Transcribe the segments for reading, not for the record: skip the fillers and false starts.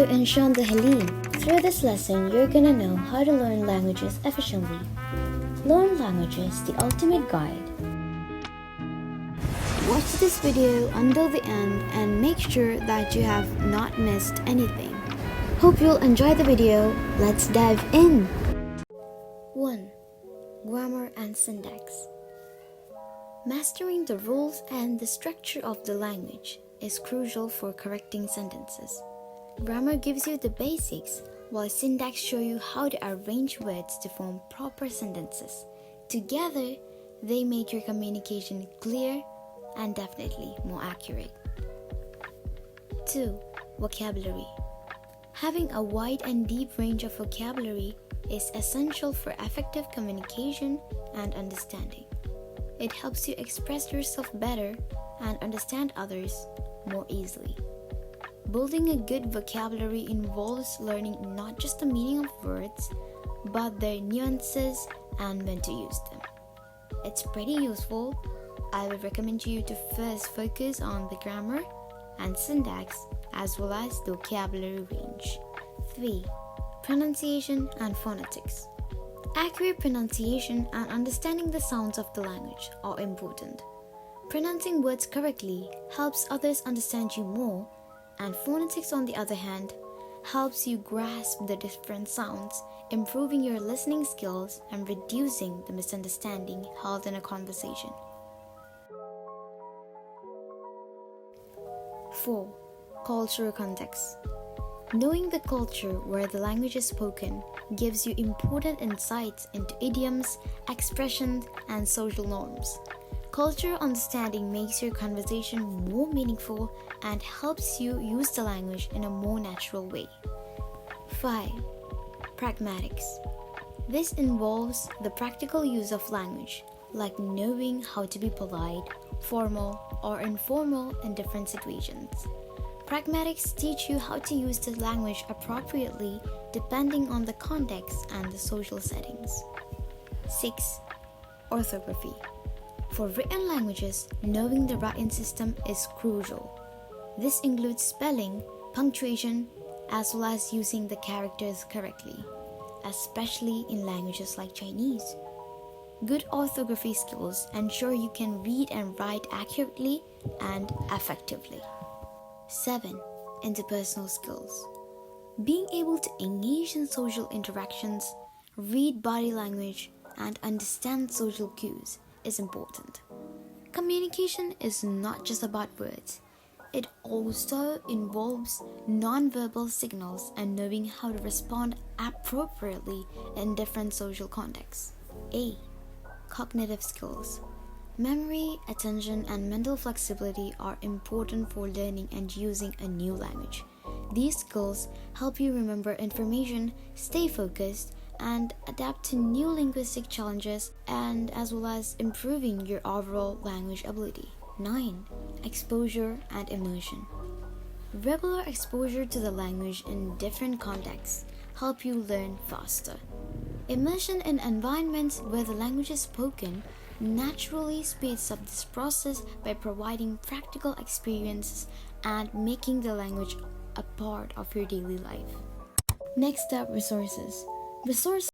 and Sean the Helene. Through this lesson, you're gonna know how to learn languages efficiently. Learn languages, the ultimate guide. Watch this video until the end and make sure that you have not missed anything. Hope you'll enjoy the video. Let's dive in. 1. Grammar and syntax. Mastering the rules and the structure of the language is crucial for correcting sentences. Grammar gives you the basics, while syntax shows you how to arrange words to form proper sentences. Together, they make your communication clear and definitely more accurate. 2. Vocabulary. Having a wide and deep range of vocabulary is essential for effective communication and understanding. It helps you express yourself better and understand others more easily. Building a good vocabulary involves learning not just the meaning of words, but their nuances and when to use them. It's pretty useful. I would recommend you to first focus on the grammar and syntax as well as the vocabulary range. 3. Pronunciation and phonetics. Accurate pronunciation and understanding the sounds of the language are important. Pronouncing words correctly helps others understand you more, and phonetics, on the other hand, helps you grasp the different sounds, improving your listening skills and reducing the misunderstanding held in a conversation. 4. Cultural context. Knowing the culture where the language is spoken gives you important insights into idioms, expressions, and social norms. Cultural understanding makes your conversation more meaningful and helps you use the language in a more natural way. 5. Pragmatics. This involves the practical use of language, like knowing how to be polite, formal, or informal in different situations. Pragmatics teach you how to use the language appropriately depending on the context and the social settings. 6. Orthography. For written languages, knowing the writing system is crucial. This includes spelling, punctuation, as well as using the characters correctly, especially in languages like Chinese. Good orthography skills ensure you can read and write accurately and effectively. 7. Interpersonal skills. Being able to engage in social interactions, read body language, and understand social cues is important. Communication is not just about words. It also involves non-verbal signals and knowing how to respond appropriately in different social contexts. 8. Cognitive skills. Memory, attention, and mental flexibility are important for learning and using a new language. These skills help you remember information, stay focused, and adapt to new linguistic challenges, and as well as improving your overall language ability. 9. Exposure and immersion. Regular exposure to the language in different contexts help you learn faster. Immersion in environments where the language is spoken naturally speeds up this process by providing practical experiences and making the language a part of your daily life. Next up, resources. Resources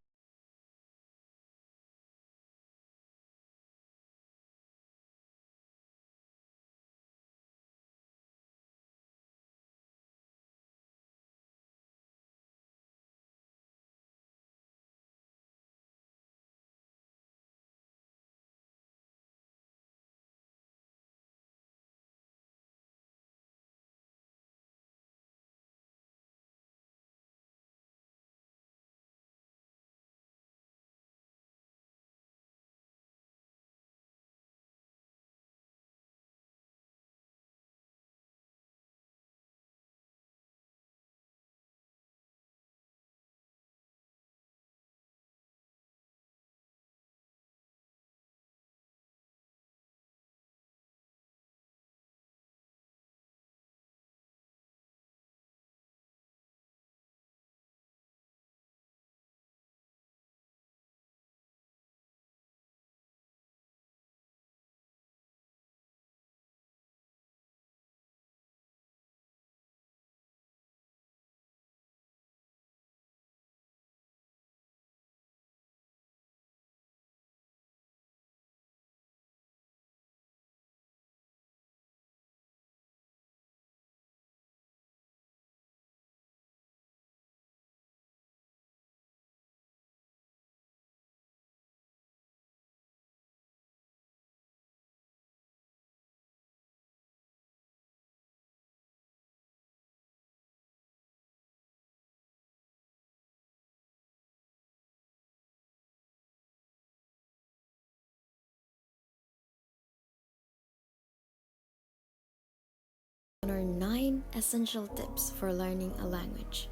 9 essential tips for learning a language.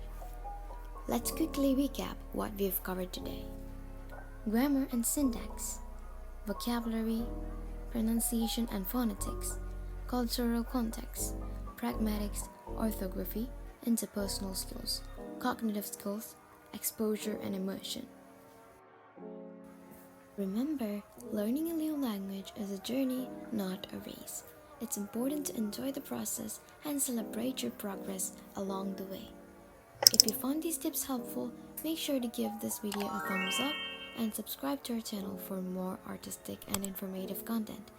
Let's quickly recap what we've covered today. Grammar and syntax, vocabulary, pronunciation and phonetics, cultural context, pragmatics, orthography, interpersonal skills, cognitive skills, exposure and immersion. Remember, learning a new language is a journey, not a race. It's important to enjoy the process and celebrate your progress along the way. If you found these tips helpful, make sure to give this video a thumbs up and subscribe to our channel for more artistic and informative content.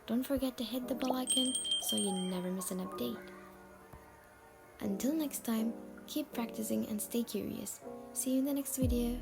Don't forget to hit the bell icon so you never miss an update. Until next time, keep practicing and stay curious. See you in the next video.